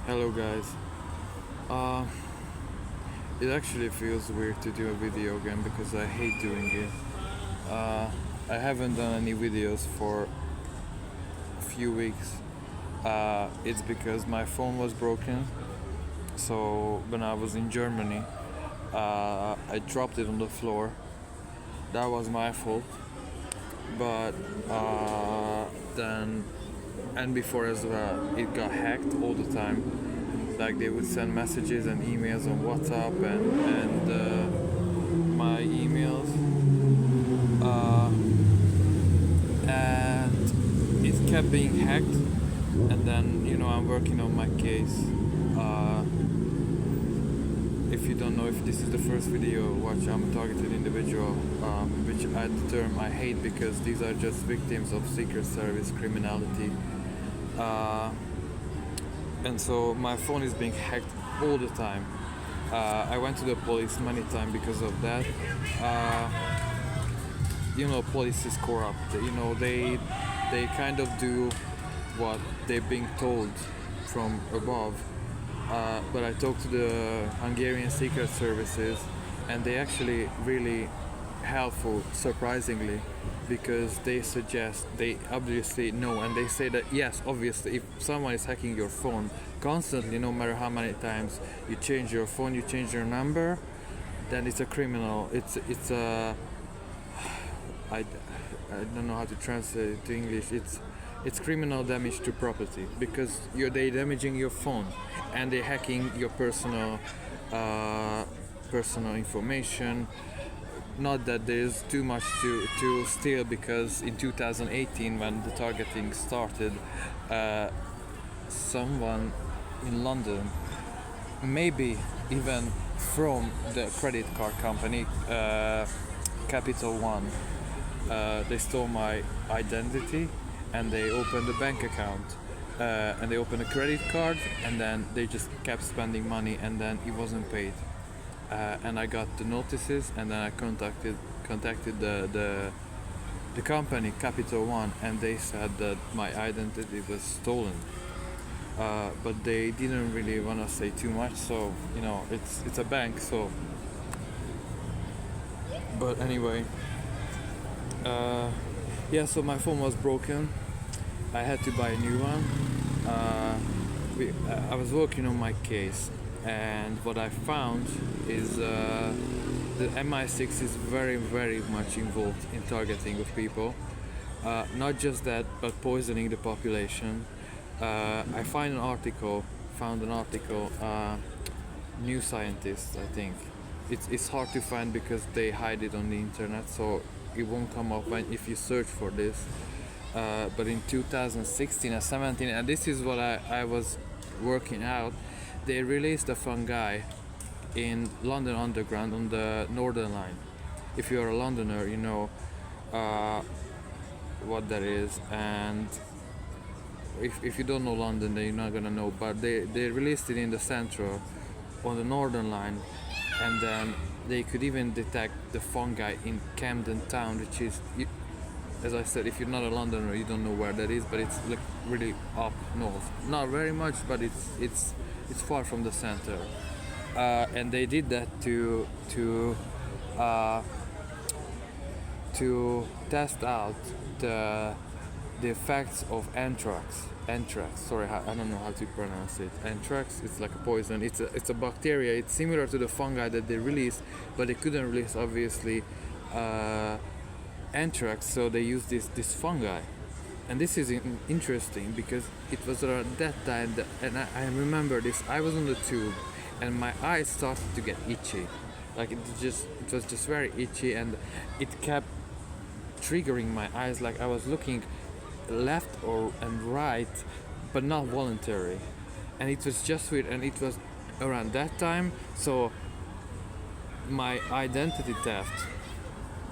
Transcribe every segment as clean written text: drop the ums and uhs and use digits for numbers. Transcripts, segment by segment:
Hello guys. Uh, it actually feels weird to do a video again because I hate doing it. Uh, I haven't done any videos for a few weeks. It's because my phone was broken. So when I was in Germany, I dropped it on the floor. That was my fault. But then, and before as well, it got hacked all the time. Like they would send messages and emails on WhatsApp and my emails, uh, and it kept being hacked. And then I'm working on my case. Uh, if you don't know, if this is the first video watch, I'm a targeted individual, which the term I hate because these are just victims of Secret Service criminality. Uh, and so my phone is being hacked all the time. I went to the police many times because of that. Uh, Police is corrupt. They kind of do what they're being told from above. But I talked to the Hungarian secret services, and they actually really helpful, surprisingly, because they obviously know, and they say that yes, obviously, if someone is hacking your phone constantly, no matter how many times you change your phone, you change your number, then it's a criminal. It's a I don't know how to translate it to English. It's criminal damage to property because they damaging your phone and they hacking your personal information. Not that there's too much to steal, because in 2018 when the targeting started, someone in London, maybe even from the credit card company Capital One, they stole my identity and they opened a bank account, and they opened a credit card, and then they just kept spending money, and then it wasn't paid. And I got the notices, and then I contacted the company Capital One, and they said that my identity was stolen. But they didn't really want to say too much, so it's a bank, so. But anyway, yeah. So my phone was broken. I had to buy a new one. I was working on my case, and what I found is the MI6 is very, very much involved in targeting of people. Not just that, but poisoning the population. I found an article, New Scientist, I think. It's hard to find because they hide it on the internet, so it won't come up if you search for this. But in 2016 or 17, and this is what I was working out, they released a fungi in London Underground on the Northern Line. If you're a Londoner, you know what that is, and if you don't know London, then you're not gonna know. But they released it in the Central, on the Northern Line, and then they could even detect the fungi in Camden Town, which is, as I said, if you're not a Londoner, you don't know where that is, but it's like really up north. Not very much, but it's far from the center. And they did that to test out the effects of anthrax. Anthrax. Sorry, I don't know how to pronounce it. Anthrax. It's like a poison. It's a bacteria. It's similar to the fungi that they released, but they couldn't release obviously anthrax. So they used this fungi, and this is interesting because it was around that time and I remember this. I was on the tube, and my eyes started to get itchy. Like it was just very itchy, and it kept triggering my eyes. Like I was looking left and right, but not voluntary, and it was just weird. And it was around that time, so my identity theft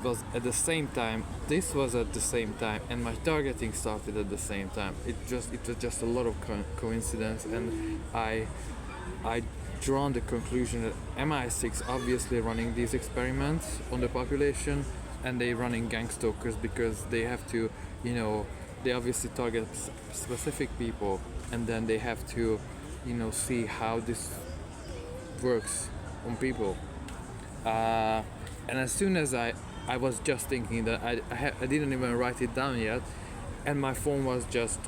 was at the same time. This was at the same time, and my targeting started at the same time. It was just a lot of coincidence, and I drawn the conclusion that MI6 obviously running these experiments on the population, and they running gang stalkers because they have to, they obviously target specific people, and then they have to see how this works on people. uh, and as soon as I was just thinking that I didn't even write it down yet, and my phone was just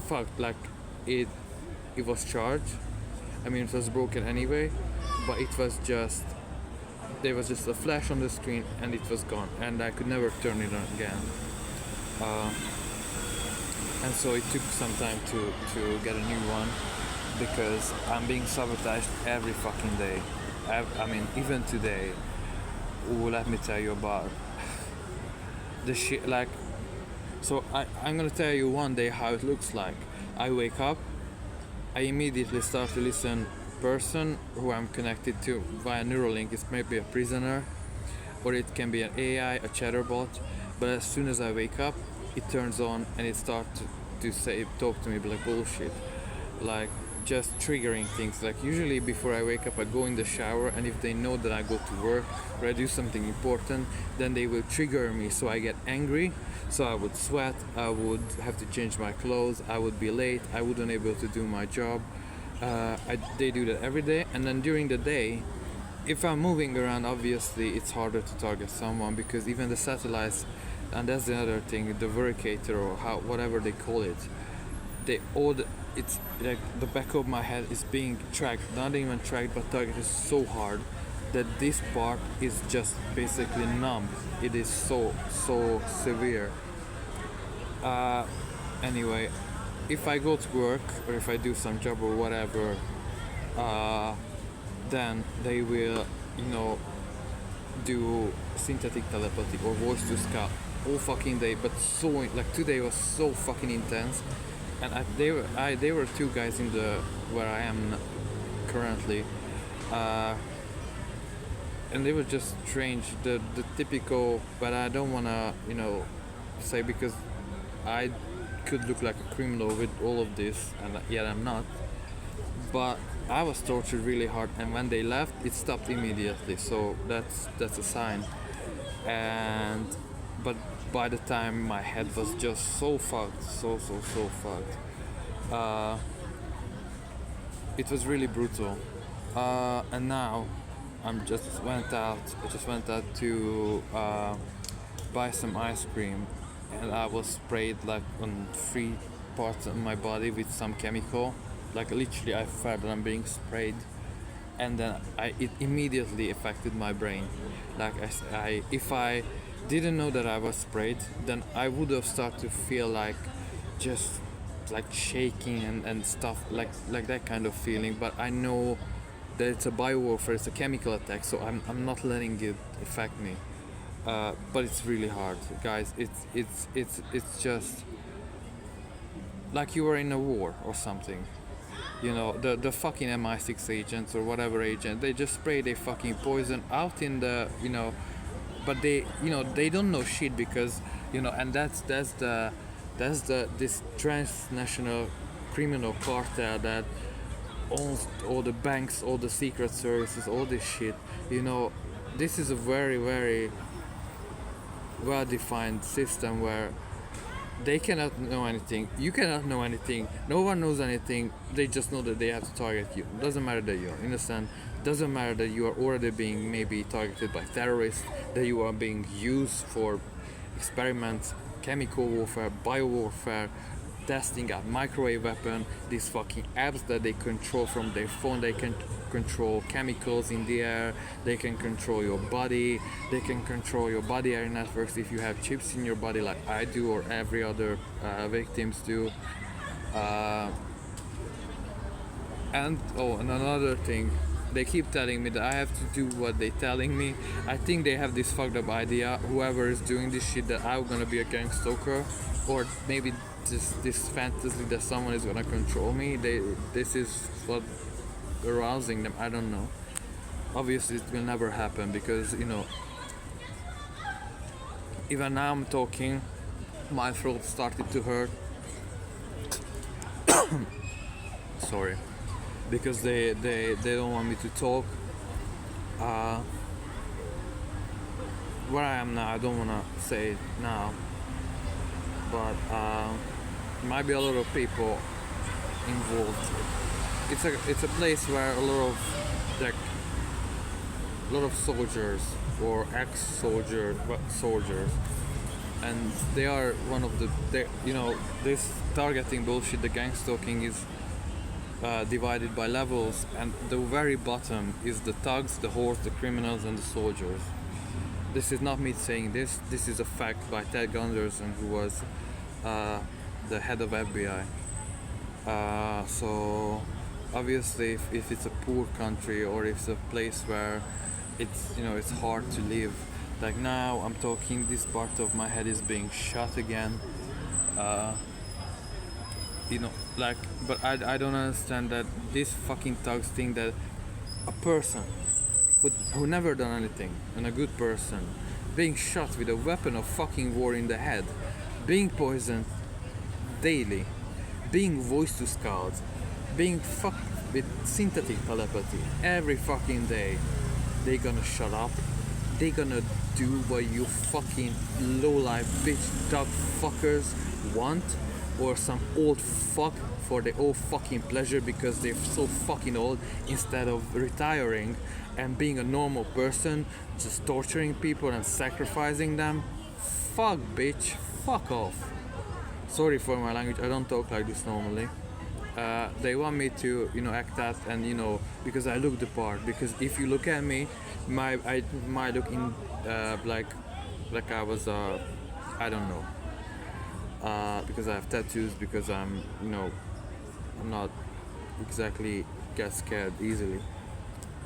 fucked. Like it it was charged. I mean, it was broken anyway, but it was just there was just a flash on the screen and it was gone, and I could never turn it on again. uh, and so it took some time to get a new one, because I'm being sabotaged every fucking day. I mean, even today. Ooh, let me tell you about the shit. Like, so I'm gonna tell you one day how it looks like. I wake up, I immediately start to listen person who I'm connected to via Neuralink. It's maybe a prisoner, or it can be an AI, a chatterbot. But as soon as I wake up, it turns on and it starts to say, talk to me like bullshit, like just triggering things. Like usually before I wake up, I go in the shower, and if they know that I go to work or I do something important, then they will trigger me. So I get angry. So I would sweat. I would have to change my clothes. I would be late. I wouldn't be able to do my job. They do that every day, and then during the day, if I'm moving around, obviously it's harder to target someone, because even the satellites, and that's the other thing, the vericator or whatever they call it, they all it's like the back of my head is being tracked, not even tracked, but targeted so hard that this part is just basically numb. It is so severe. Anyway, if I go to work or if I do some job or whatever, then they will, do synthetic telepathy or voice to skull all fucking day. But so like today was so fucking intense, and they were two guys in the where I am currently, and they were just strange, the typical. But I don't wanna say, because I could look like a criminal with all of this, and yet I'm not. But I was tortured really hard, and when they left, it stopped immediately. So that's a sign. And but by the time my head was just so fucked, so fucked. It was really brutal. And now I just went out to buy some ice cream, and I was sprayed like on 3 parts of my body with some chemical. Like literally, I felt that I'm being sprayed, and then it immediately affected my brain. Like if I didn't know that I was sprayed, then I would have started to feel like just like shaking and stuff, like that kind of feeling. But I know that it's a biowarfare, it's a chemical attack, so I'm not letting it affect me. But it's really hard, guys. It's just like you are in a war or something. The fucking MI6 agents or whatever agent, they just spray their fucking poison out in the, but they don't know shit, because, and that's this transnational criminal cartel that owns all the banks, all the secret services, all this shit. This is a very, very well-defined system where they cannot know anything, you cannot know anything, no one knows anything. They just know that they have to target you. Doesn't matter that you're innocent, doesn't matter that you are already being maybe targeted by terrorists, that you are being used for experiments, chemical warfare, biowarfare, testing out microwave weapon, these fucking apps that they control from their phone. They can control chemicals in the air, they can control your body, they can control your body air networks if you have chips in your body like I do, or every other victims do. And another thing, they keep telling me that I have to do what they're telling me. I think they have this fucked up idea, whoever is doing this shit, that I'm gonna be a gang stalker, or maybe just this fantasy that someone is gonna control me. This is what arousing them. I don't know. Obviously, it will never happen, because even now I'm talking, my throat started to hurt. Sorry, because they don't want me to talk. Where I am now, I don't wanna say it now, but might be a lot of people involved. it's a place where like a lot of soldiers or soldiers, and they are one of this targeting bullshit. The gang stalking is divided by levels, and the very bottom is the thugs, the whores, the criminals, and the soldiers. This is not me saying this. This is a fact by Ted Gunderson, who was the head of FBI. So obviously, if it's a poor country or if it's a place where it's hard to live. Like now, I'm talking. This part of my head is being shut again. But I don't understand that these fucking thugs think that a person who never done anything, and a good person, being shot with a weapon of fucking war in the head, being poisoned daily, being voice to skulls, being fucked with synthetic telepathy every fucking day, they gonna shut up. They gonna do what you fucking low-life bitch dog fuckers want, or some old fuck for their own fucking pleasure because they're so fucking old, instead of retiring and being a normal person, just torturing people and sacrificing them. Fuck bitch, fuck off. Sorry for my language, I don't talk like this normally. They want me to act that, and because I look the part, because if you look at me, I might look in like I was I don't know, because I have tattoos, because I'm not exactly get scared easily,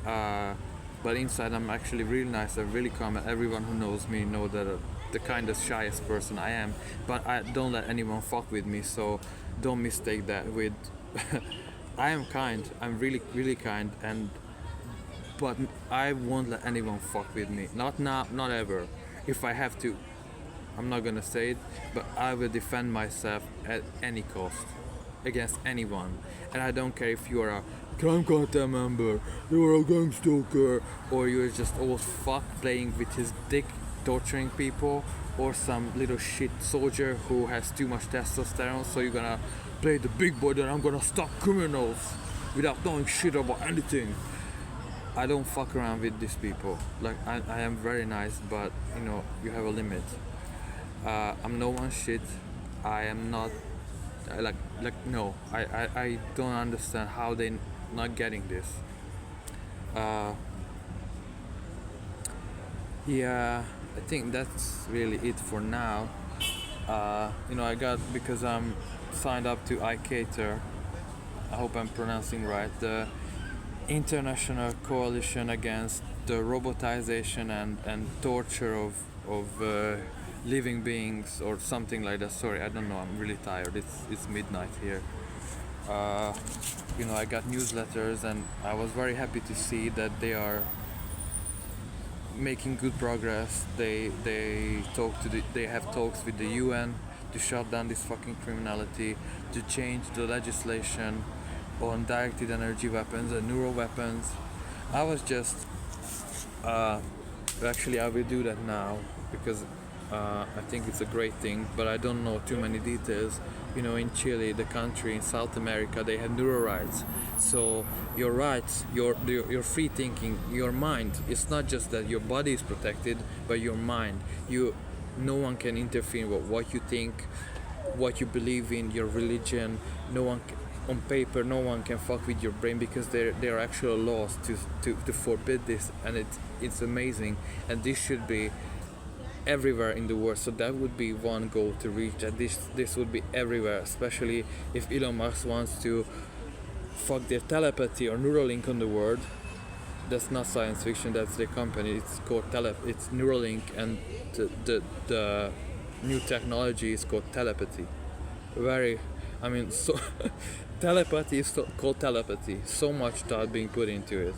but inside I'm actually really nice. I'm really calm, and everyone who knows me know that the kindest, shyest person I am, but I don't let anyone fuck with me, so don't mistake that with I am kind, I'm really really kind, but I won't let anyone fuck with me, not now, not ever. If I have to, I'm not gonna say it, but I will defend myself at any cost against anyone. And I don't care if you are a crime cartel member, you're a gang stalker, or you're just old fuck playing with his dick torturing people, or some little shit soldier who has too much testosterone, so you're gonna play the big boy that I'm gonna stop criminals without knowing shit about anything. I don't fuck around with these people. Like I am very nice, but you have a limit. I'm no one shit. I am not no. I don't understand how they not getting this. Yeah, I think that's really it for now. I got, because I'm signed up to ICATER. I hope I'm pronouncing right. The International Coalition Against the Robotization and Torture of living beings, or something like that. Sorry, I don't know. I'm really tired. It's midnight here. I got newsletters, and I was very happy to see that they are making good progress. They have talks with the UN to shut down this fucking criminality, to change the legislation on directed energy weapons and neural weapons. I was just actually I will do that now, because I think it's a great thing, but I don't know too many details. In Chile, the country in South America, they have neural rights. So your rights, your free thinking, your mind. It's not just that your body is protected, but your mind. No one can interfere with what you think, what you believe in, your religion. No one on paper, no one can fuck with your brain, because there are actual laws to forbid this, and it's amazing, and this should be everywhere in the world. So that would be one goal to reach, that this would be everywhere, especially if Elon Musk wants to fuck their telepathy or Neuralink on the world. That's not science fiction, that's their company. It's called it's Neuralink, and the new technology is called telepathy. So telepathy is called telepathy. So much thought being put into it,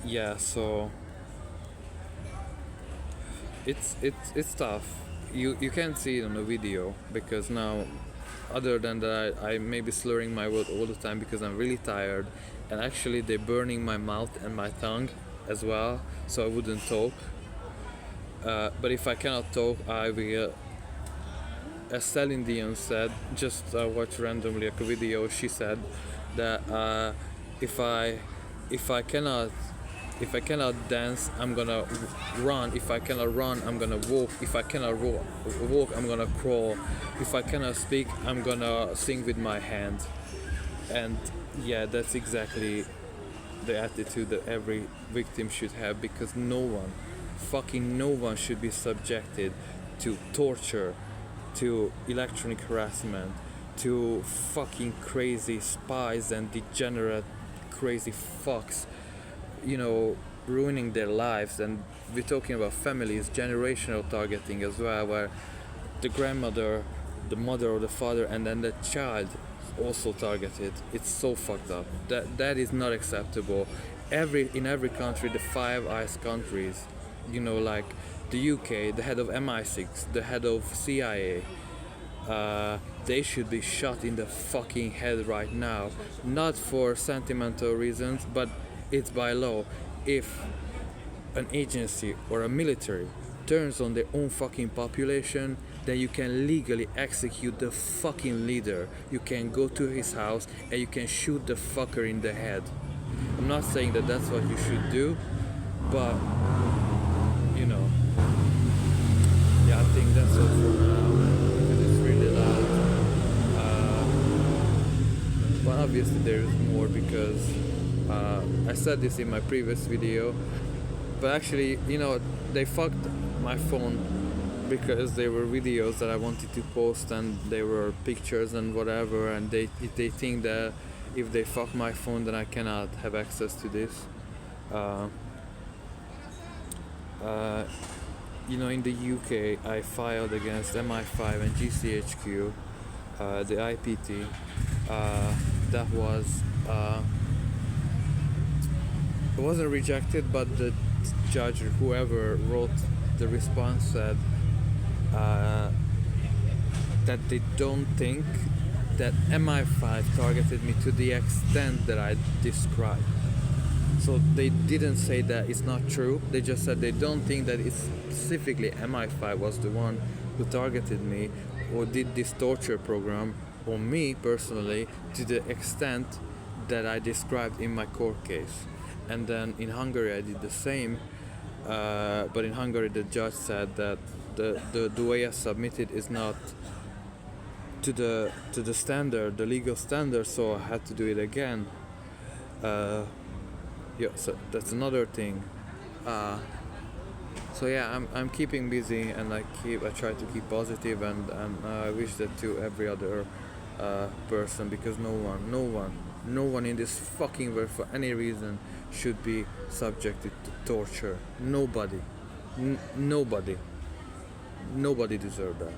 yeah, so it's tough. You can't see it on the video, because now, other than that, I may be slurring my word all the time because I'm really tired, and actually they're burning my mouth and my tongue as well, so I wouldn't talk. But if I cannot talk, I will as Celine Dion said, just watched randomly like a video. She said that if I if I cannot if I cannot dance, I'm gonna run. If I cannot run, I'm gonna walk. If I cannot walk, I'm gonna crawl. If I cannot speak, I'm gonna sing with my hands. And yeah, that's exactly the attitude that every victim should have, because no one, fucking no one, should be subjected to torture, to electronic harassment, to fucking crazy spies and degenerate crazy fucks, ruining their lives. And we're talking about families, generational targeting as well, where the grandmother, the mother or the father, and then the child also targeted. It's so fucked up. That is not acceptable. In every country, the Five Eyes countries, like the UK, the head of MI6, the head of CIA, they should be shot in the fucking head right now. Not for sentimental reasons, but it's by law. If an agency or a military turns on their own fucking population, then you can legally execute the fucking leader. You can go to his house and you can shoot the fucker in the head. I'm not saying that that's what you should do, but yeah, I think that's all for now, because it's really loud. But obviously there is more, because I said this in my previous video, but actually, they fucked my phone, because they were videos that I wanted to post and they were pictures and whatever, and they think that if they fuck my phone, then I cannot have access to this. In the UK, I filed against MI5 and GCHQ, the IPT. That was it wasn't rejected, but the judge, or whoever wrote the response, said that they don't think that MI5 targeted me to the extent that I described. So they didn't say that it's not true. They just said they don't think that it's specifically MI5 was the one who targeted me or did this torture program on me personally to the extent that I described in my court case. And then in Hungary I did the same, but in Hungary the judge said that the way I submitted is not to the standard, the legal standard, so I had to do it again. So that's another thing. So yeah, I'm keeping busy, and I try to keep positive, and I wish that to every other person, because no one in this fucking world for any reason should be subjected to torture. Nobody deserves that.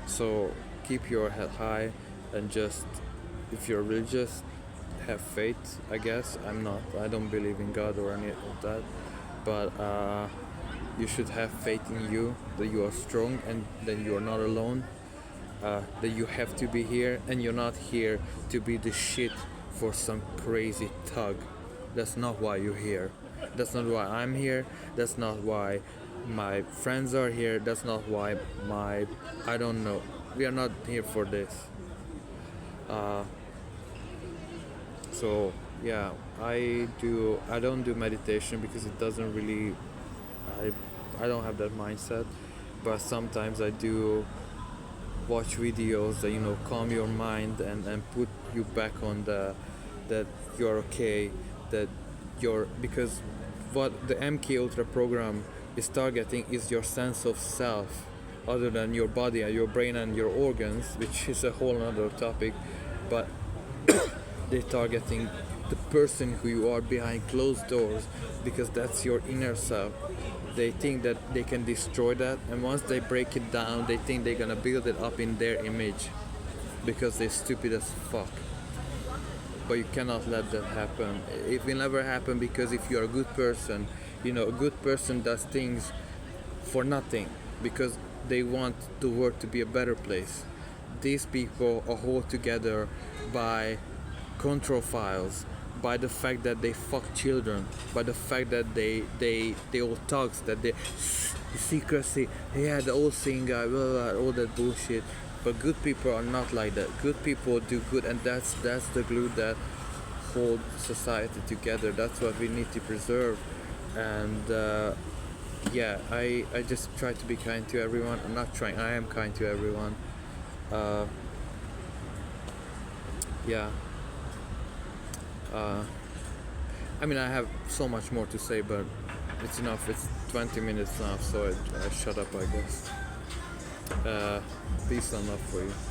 So keep your head high, and just, if you're religious, have faith. I guess I don't believe in God or any of that, but you should have faith in you, that you are strong and that you are not alone, that you have to be here, and you're not here to be the shit for some crazy thug. That's not why you're here. That's not why I'm here. That's not why my friends are here. That's not why I don't know. We are not here for this. So yeah, I don't do meditation because it doesn't really, I don't have that mindset, but sometimes I do watch videos that calm your mind and put you back on that you're okay, that because what the MK Ultra program is targeting is your sense of self, other than your body and your brain and your organs, which is a whole other topic. But they're targeting the person who you are behind closed doors, because that's your inner self. They think that they can destroy that, and once they break it down, they think they're gonna build it up in their image, because they're stupid as fuck. But you cannot let that happen. It will never happen, because if you're a good person, a good person does things for nothing, because they want the world to be a better place. These people are held together by control files, by the fact that they fuck children, by the fact that they all thugs, that they secrecy, yeah, the old thing guy, blah, blah, all that bullshit. But good people are not like that. Good people do good, and that's the glue that holds society together. That's what we need to preserve. And yeah, I just try to be kind to everyone. I'm not trying. I am kind to everyone. Uh, yeah. Uh, I mean, I have so much more to say, but it's enough. It's 20 minutes now, so I shut up, I guess. Peace and love for you.